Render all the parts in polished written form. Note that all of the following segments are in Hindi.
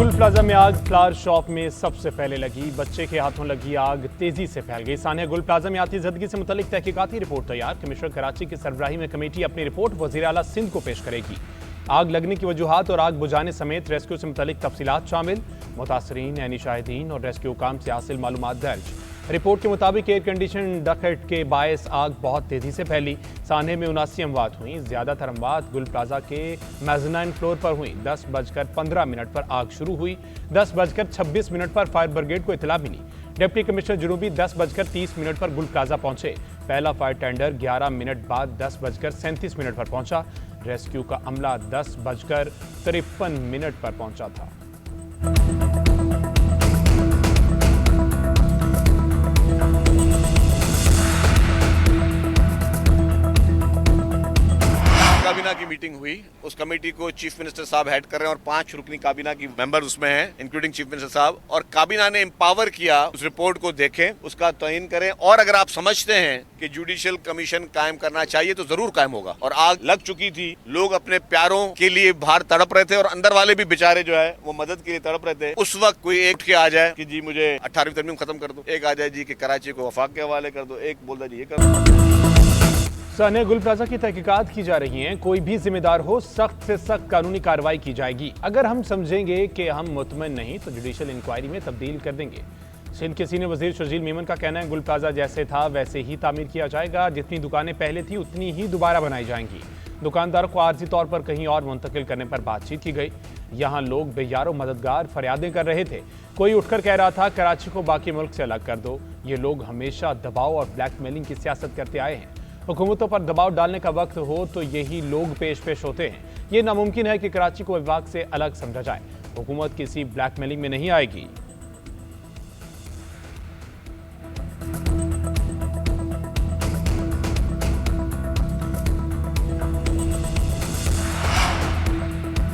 गुल प्लाजा में आग फ्लावर शॉप में सबसे पहले लगी। बच्चे के हाथों लगी आग तेजी से फैल गई। सानिया गुल प्लाजा में आती जदगी से मुतल्लिक तहकीकाती रिपोर्ट तैयार। कमिश्नर कराची की सरबराही में कमेटी अपनी रिपोर्ट वज़ीर आला सिंध को पेश करेगी। आग लगने की वजूहात और आग बुझाने समेत रेस्क्यू से मुतल्लिक तफसीलात शामिल। मुतासरीन, ऐनी शाहिदीन और रेस्क्यू काम से हासिल मालूमात दर्ज। रिपोर्ट के मुताबिक एयर कंडीशन डकट के बायस आग बहुत तेजी से फैली। सान्हे में 79 अमवात हुई। ज्यादातर अमवात गुल प्लाजा के मेज़नाइन फ्लोर पर हुई। 10:15 पर आग शुरू हुई। 10:26 पर फायर ब्रिगेड को इतला मिली। डिप्टी कमिश्नर जुनूबी 10:30 पर गुल प्लाजा पहुंचे। पहला फायर टेंडर 11 मिनट बाद 10:37 पर पहुंचा। रेस्क्यू का अमला 10:53 पर पहुंचा था। काबीना की मीटिंग हुई। उस कमेटी को चीफ मिनिस्टर साहब हेड कर रहे हैं और 5 रुकनी काबीना की मेंबर उसमें हैं, इंक्लूडिंग चीफ मिनिस्टर साहब। और काबीना ने एम्पावर किया उस रिपोर्ट को देखें, उसका तयन करें और अगर आप समझते हैं कि जुडिशियल कमीशन कायम करना चाहिए तो जरूर कायम होगा। और आग लग चुकी थी, लोग अपने प्यारों के लिए बाहर तड़प रहे थे और अंदर वाले भी बेचारे जो है वो मदद के लिए तड़प रहे थे। उस वक्त कोई एक के आ जाए कि जी मुझे 18वीं तरमीम खत्म कर दो, एक आ जाए जी कि कराची को वफाक के हवाले कर दो, एक बोलता जी ये कर दो। सानिया गुल प्लाजा की तहकीकात की जा रही हैं। कोई भी जिम्मेदार हो सख्त से सख्त कानूनी कार्रवाई की जाएगी। अगर हम समझेंगे कि हम मुतमईन नहीं तो जुडिशियल इंक्वायरी में तब्दील कर देंगे। सिंध के सीनियर वजीर शर्जील मेमन का कहना है गुल प्लाजा जैसे था वैसे ही तामीर किया जाएगा। जितनी दुकानें पहले थी उतनी ही दोबारा बनाई जाएंगी। दुकानदारों को आर्जी तौर पर कहीं और मुंतकिल करने पर बातचीत की गई। यहाँ लोग बेयारो मददगार फरियादें कर रहे थे। कोई उठकर कह रहा था कराची को बाकी मुल्क से अलग कर दो। ये लोग हमेशा दबाव और ब्लैकमेलिंग की सियासत करते आए हैं। हुकूमतों पर दबाव डालने का वक्त हो तो यही लोग पेश होते हैं। ये नामुमकिन है कि कराची को विभाग से अलग समझा जाए। हुकूमत किसी ब्लैकमेलिंग में नहीं आएगी।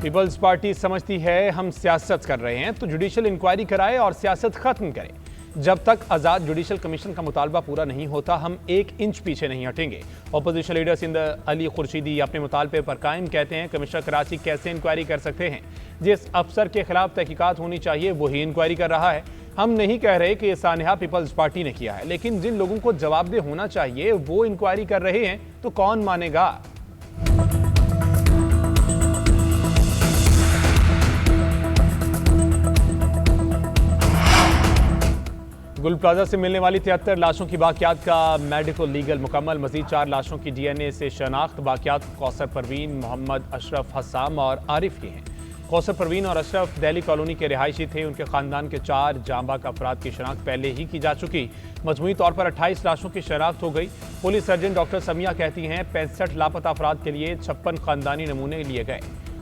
पीपल्स पार्टी समझती है हम सियासत कर रहे हैं तो जुडिशियल इंक्वायरी कराए और सियासत खत्म करें। जब तक आजाद जुडिशियल कमीशन का मुतालबा पूरा नहीं होता हम 1 इंच पीछे नहीं हटेंगे। अपोजिशन लीडर सिंध अली खुर्शीदी अपने मुतालबे पर कायम कहते हैं कमिश्नर कराची कैसे इंक्वायरी कर सकते हैं। जिस अफसर के खिलाफ तहकीकात होनी चाहिए वही इंक्वायरी कर रहा है। हम नहीं कह रहे कि ये सानिया पीपल्स पार्टी ने किया है, लेकिन जिन लोगों को जवाबदेह होना चाहिए वो इंक्वायरी कर रहे हैं तो कौन मानेगा। गुल प्लाजा से मिलने वाली 73 लाशों की बाकियात का मेडिकल लीगल मुकम्मल। मजीद 4 लाशों की DNA से शनाख्त। बाकियात कौसर परवीन, मोहम्मद अशरफ हसाम और आरिफ की हैं। कौसर परवीन और अशरफ दिल्ली कॉलोनी के रिहायशी थे। उनके खानदान के 4 जांबाक अफराद की शनाख्त पहले ही की जा चुकी। मजमूई तौर पर 28 लाशों की शनाख्त हो गई। पुलिस सर्जन डॉक्टर समिया कहती हैं 65 लापता अफराद के लिए 56 खानदानी नमूने लिए गए।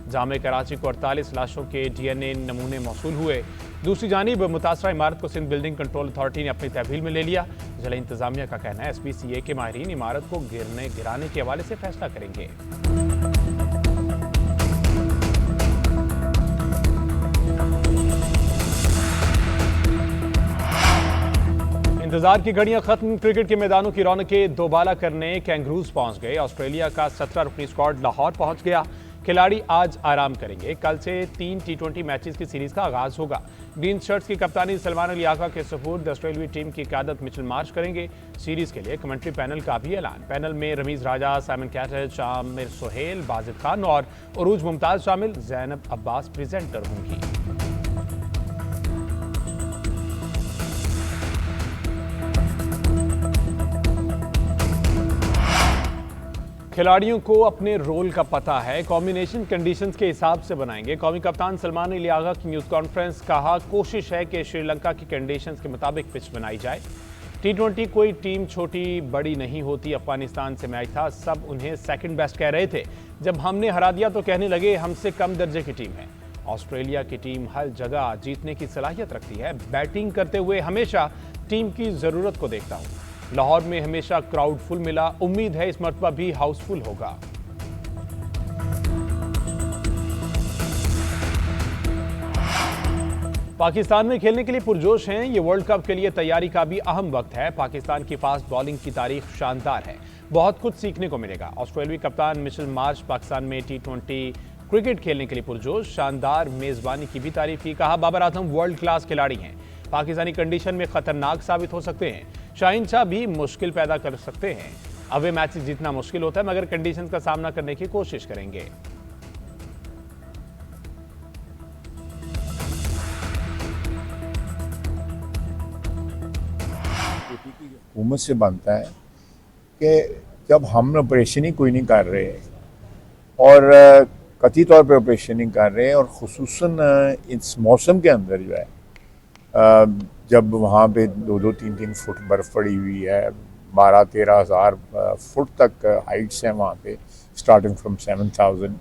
जामे कराची को 48 लाशों के DNA नमूने मौसूल हुए। दूसरी जानिब मुतासरा इमारत को सिंध बिल्डिंग कंट्रोल अथॉरिटी ने अपनी तहवील में ले लिया। जिला इंतजामिया का कहना है SPCA के माहिरीन इमारत को गिराने के हवाले से फैसला करेंगे। इंतजार की घड़ियां खत्म। क्रिकेट के मैदानों की रौनकें दोबाला करने कैंगरूज पहुंच गए। ऑस्ट्रेलिया का 17 रुकनी स्क्वाड लाहौर पहुंच गया। खिलाड़ी आज आराम करेंगे। कल से 3 T20 मैचेस की सीरीज का आगाज होगा। ग्रीन शर्ट्स की कप्तानी सलमान अली आगा के सुपुर्द ऑस्ट्रेलियाई टीम की क़यादत मिचेल मार्श करेंगे। सीरीज के लिए कमेंट्री पैनल का भी ऐलान। पैनल में रमीज राजा, साइमन कैटच, आमिर सोहेल, बाजिद खान और उरूज मुमताज शामिल। जैनब अब्बास प्रेजेंटर होंगी। खिलाड़ियों को अपने रोल का पता है, कॉम्बिनेशन कंडीशंस के हिसाब से बनाएंगे। कौमी कप्तान सलमान अली आगा की न्यूज़ कॉन्फ्रेंस। कहा कोशिश है कि श्रीलंका की कंडीशंस के मुताबिक पिच बनाई जाए। T20 कोई टीम छोटी बड़ी नहीं होती। अफगानिस्तान से मैच था, सब उन्हें सेकंड बेस्ट कह रहे थे। जब हमने हरा दिया तो कहने लगे हमसे कम दर्जे की टीम है। ऑस्ट्रेलिया की टीम हर जगह जीतने की सलाहियत रखती है। बैटिंग करते हुए हमेशा टीम की ज़रूरत को देखता हूँ। लाहौर में हमेशा क्राउड फुल मिला। उम्मीद है इस मरतबा भी हाउसफुल होगा। पाकिस्तान में खेलने के लिए पुरजोश हैं। ये वर्ल्ड कप के लिए तैयारी का भी अहम वक्त है। पाकिस्तान की फास्ट बॉलिंग की तारीख शानदार है। बहुत कुछ सीखने को मिलेगा। ऑस्ट्रेलियाई कप्तान मिचेल मार्श पाकिस्तान में T20 क्रिकेट खेलने के लिए पुरजोश, शानदार मेजबानी की भी तारीफ की। कहा बाबर आजम वर्ल्ड क्लास खिलाड़ी हैं, पाकिस्तानी कंडीशन में खतरनाक साबित हो सकते हैं। शाहीन शाह भी मुश्किल पैदा कर सकते हैं। अवे मैचेस जीतना मुश्किल होता है मगर कंडीशन का सामना करने की कोशिश करेंगे। हुकूमत से बनता है कि जब हम ऑपरेशन ही कोई नहीं कर रहे और कतई तौर पर ऑपरेशन नहीं कर रहे और ख़ुसूसन इस मौसम के अंदर जो है जब वहाँ पे 2-3 फुट बर्फ़ पड़ी हुई है, 12-13 हज़ार फुट तक हाइट्स हैं वहाँ पे, स्टार्टिंग फ्रॉम 7,000,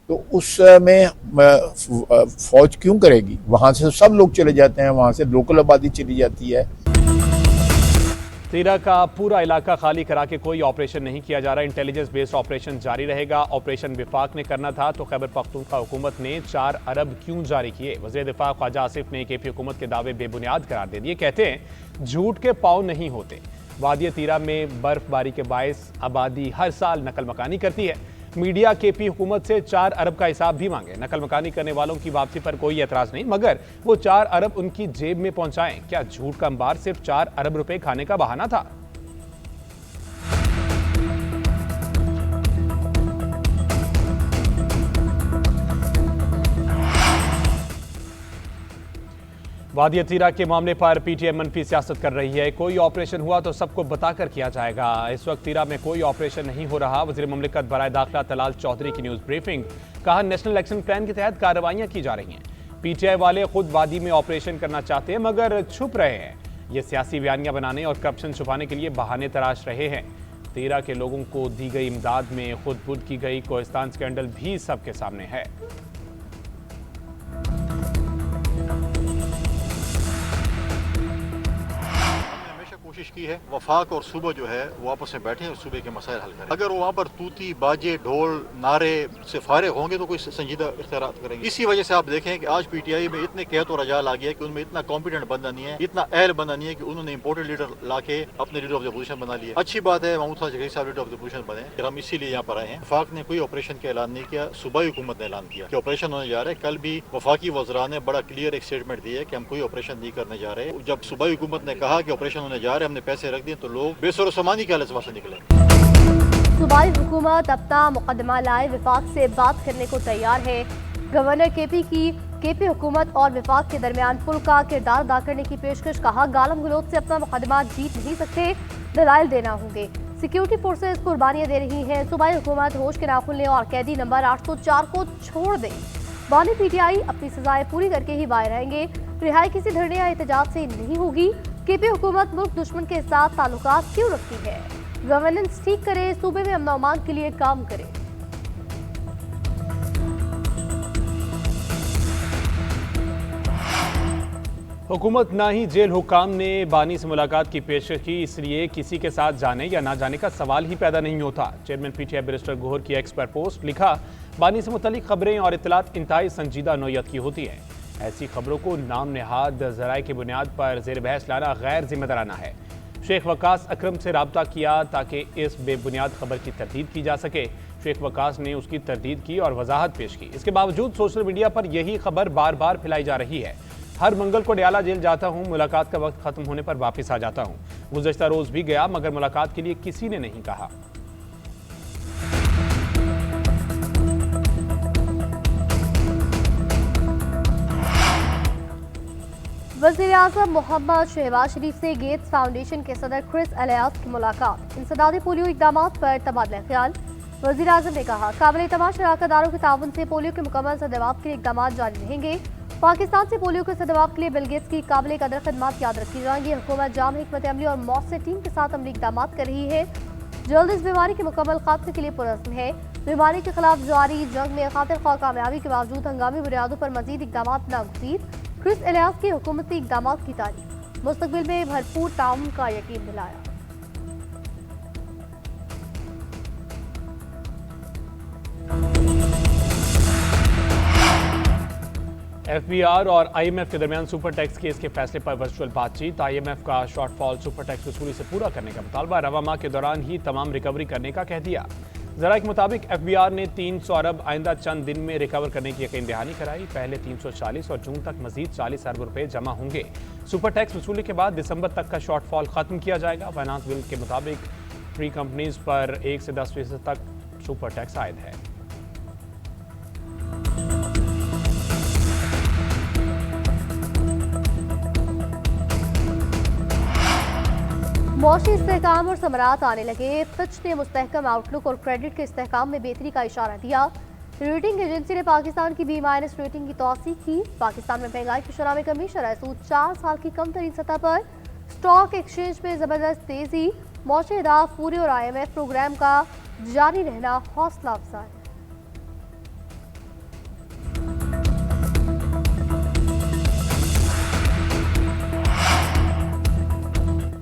तो उसमें फ़ौज क्यों करेगी? वहाँ से सब लोग चले जाते हैं, वहाँ से लोकल आबादी चली जाती है। तीरा का पूरा इलाका खाली करा के कोई ऑपरेशन नहीं किया जा रहा। इंटेलिजेंस बेस्ड ऑपरेशन जारी रहेगा। ऑपरेशन विफाक ने करना था तो खैबर पख्तूनख्वा हुकूमत ने 4 अरब क्यों जारी किए? वज़ीर दिफा ख्वाजा आसिफ ने केपी हुकूमत के दावे बेबुनियाद करार दे दिए। कहते हैं झूठ के पाँव नहीं होते। वादिया तीरा में बर्फबारी के बायस आबादी हर साल नकल मकानी करती है। मीडिया केपी हुकूमत से 4 अरब का हिसाब भी मांगे। नकल मकानी करने वालों की वापसी पर कोई एतराज नहीं, मगर वो 4 अरब उनकी जेब में पहुंचाएं। क्या झूठ का अंबार सिर्फ 4 अरब रुपए खाने का बहाना था? वादिया तीरा के मामले पर पीटीआई मनफी सियासत कर रही है। कोई ऑपरेशन हुआ तो सबको बताकर किया जाएगा। इस वक्त तीरा में कोई ऑपरेशन नहीं हो रहा। वज़ीर मुमलिकत बराए दाखिला तलाल चौधरी की न्यूज़ ब्रीफिंग। कहा नेशनल एक्शन प्लान के तहत कार्रवाइयां की जा रही हैं। पीटीआई वाले खुद वादी में ऑपरेशन करना चाहते हैं मगर छुप रहे हैं। ये सियासी बयानियां बनाने और करप्शन छुपाने के लिए बहाने तराश रहे हैं। तीरा के लोगों को दी गई इमदाद में खुद बुद की गई कोहिस्तान स्कैंडल भी सबके सामने है। कोशिश की है वफाक और सूबा जो है वो आपस में बैठे और सूबे के मसाइल हल करें। अगर वो वहाँ पर तूती बाजे ढोल नारे से फारे होंगे तो कोई संजीदा इख्तियारात करेंगे। इसी वजह से आप देखें कि आज पीटीआई में इतने कहत और रजाल आ गया कि उनमें इतना कॉम्पिटेंट बंदा नहीं है, इतना अहल बंदा नहीं है कि उन्होंने इंपोर्टेड लीडर लाके अपने लीडर ऑफ द अपोजिशन बना लिया। अच्छी बात है महमूद खान साहब लीडर ऑफ द अपोजिशन बने, हम इसीलिए यहाँ पर आए हैं। वफाक ने कोई ऑपरेशन का ऐलान नहीं किया, सूबाई हुकूमत ने ऐलान किया कि ऑपरेशन होने जा रहा है। कल भी वफाकी वज़रा ने बड़ा क्लियर एक स्टेटमेंट दी है कि हम कोई ऑपरेशन नहीं करने जा रहे। जब सूबाई हुकूमत ने कहा कि ऑपरेशन होने जा रहे, हमने पैसे रख दिए, तो लोग बेसर सामानी के से निकले। सूबाई हुकूमत अपना मुकदमा लाए, विफाक से बात करने को तैयार है। गवर्नर केपी हुकूमत और विफाक के दरमियान पुल का किरदार अदा करने की पेशकश। कहा गालम गलोच से अपना मुकदमा जीत नहीं सकते, दलाइल देना होंगे। सिक्योरिटी फोर्सेस कुर्बानियां दे रही हैं। सूबाई हुकूमत होश के नाखून ले और कैदी नंबर 804 को छोड़ दे। बानी पीटीआई अपनी सजाएं पूरी करके ही बाहर रहेंगे। रिहाई किसी धरने या एहतजाज से नहीं होगी। केपी हुकूमत मुल्क दुश्मन के साथ ताल्लुकात क्यों रखती है? गवर्नेंस ठीक करे, सूबे में अमन अमान के लिए काम करे। हुकूमत ना ही जेल हुकाम ने बानी से मुलाकात की पेशकश की, इसलिए किसी के साथ जाने या ना जाने का सवाल ही पैदा नहीं होता। चेयरमैन पीटीआई बैरिस्टर गोहर की एक्स पर पोस्ट लिखा, बानी से मुतल्लिक खबरें और इत्तलात इंतहाई संजीदा नौयत की होती हैं। ऐसी खबरों को नाम नेहाद ज़राए की बुनियाद पर ज़ेर बहस लाना गैर जिम्मेदाराना है। शेख वकास अकरम से रब्ता किया ताकि इस बेबुनियाद खबर की तरदीद की जा सके। शेख वकास ने उसकी तरदीद की और वजाहत पेश की। इसके बावजूद सोशल मीडिया पर यही खबर बार बार फैलाई जा रही है। हर मंगल को डयाला जेल जाता हूँ, मुलाकात का वक्त खत्म होने पर वापस आ जाता हूँ। गुज़श्ता रोज़ भी गया मगर मुलाकात के लिए किसी ने नहीं कहा। वज़ीर-ए-आज़म मोहम्मद शहबाज शरीफ से गेट्स फाउंडेशन के सदर क्रिस एलियास की मुलाकात। इंसदादी पोलियो इक़दामात पर तबादला ख्याल। वज़ीर-ए-आज़म ने कहा काबिल तमाम शराकतदारों के ताउन से पोलियो के मुकम्मल सदवाब के लिए इक़दामात जारी रहेंगे। पाकिस्तान से पोलियो के सदवाब के लिए बिल गेट्स की काबिल कदर खदमात याद रखी जाएंगी। हुकूमत जाम हिकमत अमली और मौसर टीम के साथ अमली इक़दामात कर रही है। जल्द इस बीमारी के मुकम्मल खात्मे के लिए पुरअज़्म है। बीमारी के खिलाफ जारी जंग में खातिर ख्वाह कामयाबी के बावजूद हंगामी बुनियादों पर मजीद इक़दामात नागुज़ीर। क्रिस एलियास की हुकूमती इक़दामात की तारीफ। मुस्तक़बिल में भरपूर ताउन का यकीन दिलाया। एफबीआर और आईएमएफ के दरमियान सुपर टैक्स केस के फैसले पर वर्चुअल बातचीत। आईएमएफ का शॉर्टफॉल सुपर टैक्स वसूली से पूरा करने का मुतालबा। रवा माह के दौरान ही तमाम रिकवरी करने का कह दिया। जरा के मुताबिक एफबीआर ने 300 अरब आइंदा चंद दिन में रिकवर करने की यकीन दहानी कराई। पहले 340 और जून तक मजीद 40 अरब रुपए जमा होंगे। सुपर टैक्स वसूली के बाद दिसंबर तक का शॉर्टफॉल खत्म किया जाएगा। फाइनेंस बिल के मुताबिक फ्री कंपनीज पर 1 से 10% तक सुपर टैक्स आयद है। मौशी इस्तेहकाम और समरात आने लगे। फिच ने मुस्तहकम आउटलुक और क्रेडिट के इस्तेहकाम में बेहतरी का इशारा दिया। रेटिंग एजेंसी ने पाकिस्तान की B- रेटिंग की तौसीक की। पाकिस्तान में महंगाई की शरह में कमी, शरह सूद 4 साल की कम तरीन सतह पर। स्टॉक एक्सचेंज में जबरदस्त तेजी। मौशी अहदाफ पूरे और IMF प्रोग्राम का जारी रहना हौसला अफजा है।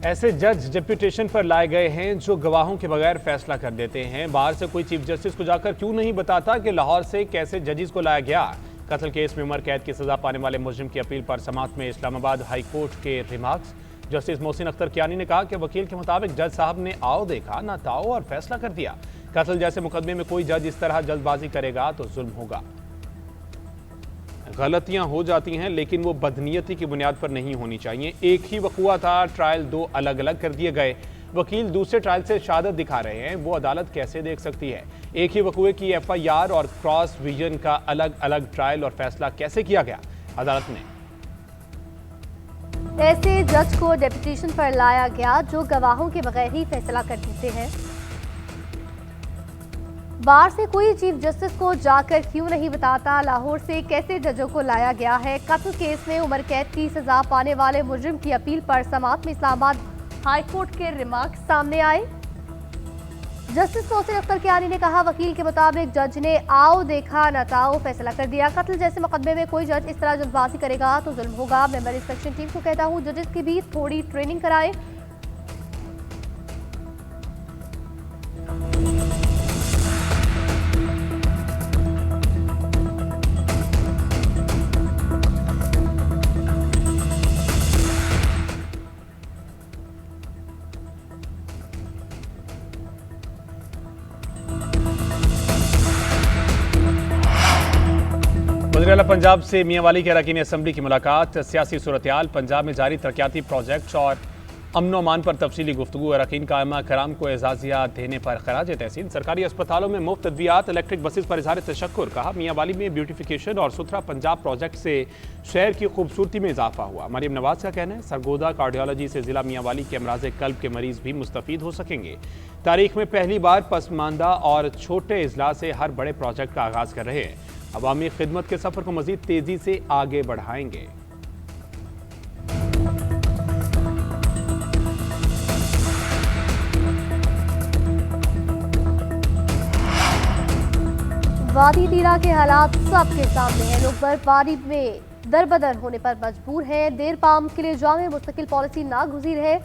ऐसे जज डिप्यूटेशन पर लाए गए हैं जो गवाहों के बगैर फैसला कर देते हैं। बाहर से कोई चीफ जस्टिस को जाकर क्यों नहीं बताता कि लाहौर से कैसे जजेस को लाया गया। कत्ल केस में उम्र कैद की सजा पाने वाले मुजरिम की अपील पर समाअत में इस्लामाबाद हाई कोर्ट के रिमार्क्स। जस्टिस मोहसिन अख्तर कियानी ने कहा कि वकील के मुताबिक जज साहब ने आओ देखा ना ताओ और फैसला कर दिया। कत्ल जैसे मुकदमे में कोई जज इस तरह जल्दबाजी करेगा तो जुल्म होगा। गलतियां हो जाती हैं लेकिन वो बदनीयती की बुनियाद पर नहीं होनी चाहिए। एक ही वक़ुआ था, ट्रायल 2 अलग अलग कर दिए गए। वकील दूसरे ट्रायल से शहादत दिखा रहे हैं, वो अदालत कैसे देख सकती है। एक ही वक़ुए की FIR और क्रॉस विजन का अलग अलग ट्रायल और फैसला कैसे किया गया। अदालत ने ऐसे जज को डेपुटेशन पर लाया गया जो गवाहों के बगैर ही फैसला कर देते हैं। बाहर से कोई चीफ जस्टिस को जाकर क्यों नहीं बताता। लाहौर से कैसे जजों को लाया गया है। कत्ल केस में उम्र कैद की सजा पाने वाले मुजरिम की अपील पर समाअत में इस्लामाबाद हाई कोर्ट के रिमार्क्स सामने आए। जस्टिस मोहसिन अख्तर कियानी ने कहा, वकील के मुताबिक जज ने आओ देखा न ताओ फैसला कर दिया। कत्ल जैसे मुकदमे में कोई जज इस तरह जल्दबाजी करेगा तो जुल्म होगा। मेंबर इंस्पेक्शन टीम को कहता हूँ जजेस की भी थोड़ी ट्रेनिंग कराएं। वज़ीर-ए-आला पंजाब से मियांवाली के अरकान असम्बली की मुलाकात। सियासी सूरत-ए-हाल, पंजाब में जारी तरक्याती प्रोजेक्ट्स और अमन अमान पर तफसीली गुफ्तगू। अरकान कायमा कराम को एजाज़िया देने पर खराज तहसीन। सरकारी अस्पतालों में मुफ्त अद्वियात, इलेक्ट्रिक बसेस पर इज़हार तशक्कुर। कहा, मियांवाली में ब्यूटिफिकेशन और सुथरा पंजाब प्रोजेक्ट से शहर की खूबसूरती में इजाफा हुआ। मरियम नवाज का कहना है, सरगोदा कार्डियोलॉजी से ज़िला मियांवाली के अमराज कल्ब के मरीज भी मुस्तफ़ीद हो सकेंगे। तारीख में पहली बार पसमानदा और छोटे अजला से हर बड़े प्रोजेक्ट का आगाज़ कर रहे हैं। अवामी खिदमत के सफ़र को मज़ीद तेज़ी से आगे बढ़ाएंगे। वादी तीरा के हालात सबके सामने हैं। लोग बर्फबारी में दरबदर होने पर मजबूर हैं। देर पाम के लिए जामे मुस्तकिल पॉलिसी नागुज़ीर है।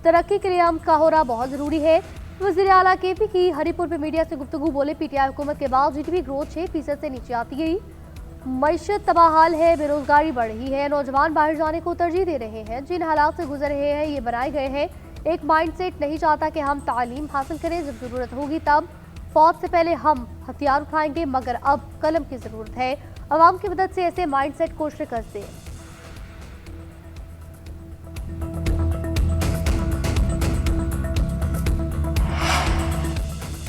तरक्की के लिए अमन का होना बहुत ज़रूरी है। वज़ीर आला KP की हरिपुर में मीडिया से गुफ्तगू बोले, PTI हुकूमत के बाद GDP ग्रोथ 6% से नीचे आती गई। मईशत तबाहाल है, बेरोजगारी बढ़ रही है। नौजवान बाहर जाने को तरजीह दे रहे हैं। जिन हालात से गुजर रहे हैं ये बनाए गए हैं। एक माइंडसेट नहीं चाहता कि हम तालीम हासिल करें, जब ज़रूरत होगी तब फौज से पहले हम हथियार उठाएंगे, मगर अब कलम की ज़रूरत है। अवाम की मदद से ऐसे माइंडसेट को शिकस्त दें।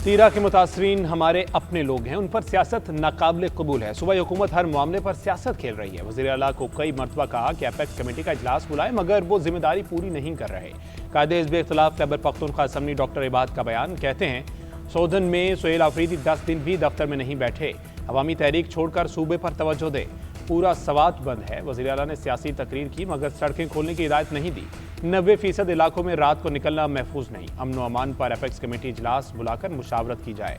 तीरा के मुतासरीन हमारे अपने लोग हैं, उन पर सियासत नाकाबिल कबूल है। सूबाई हुकूमत हर मामले पर सियासत खेल रही है। वज़ीर आला को कई मरतबा कहा कि अपेक्स कमेटी का इजलास बुलाए, मगर वो जिम्मेदारी पूरी नहीं कर रहे। कायदे हिज़्ब इख्तिलाफ खैबर पख्तूनख्वा असम्बली डॉक्टर इबाद का बयान। कहते हैं, सौदन में सुहेल आफरीदी 10 दिन भी दफ्तर में नहीं बैठे। अवामी तहरीक छोड़कर सूबे पर तवज्जो दे। पूरा सवात बंद है। वज़ीर आला ने सियासी तकरीर की मगर सड़कें खोलने की हिदायत नहीं दी। 90% इलाकों में रात को निकलना महफूज नहीं। अमन व अमान पर अपेक्स कमेटी इजलास बुलाकर मुशावरत की जाए।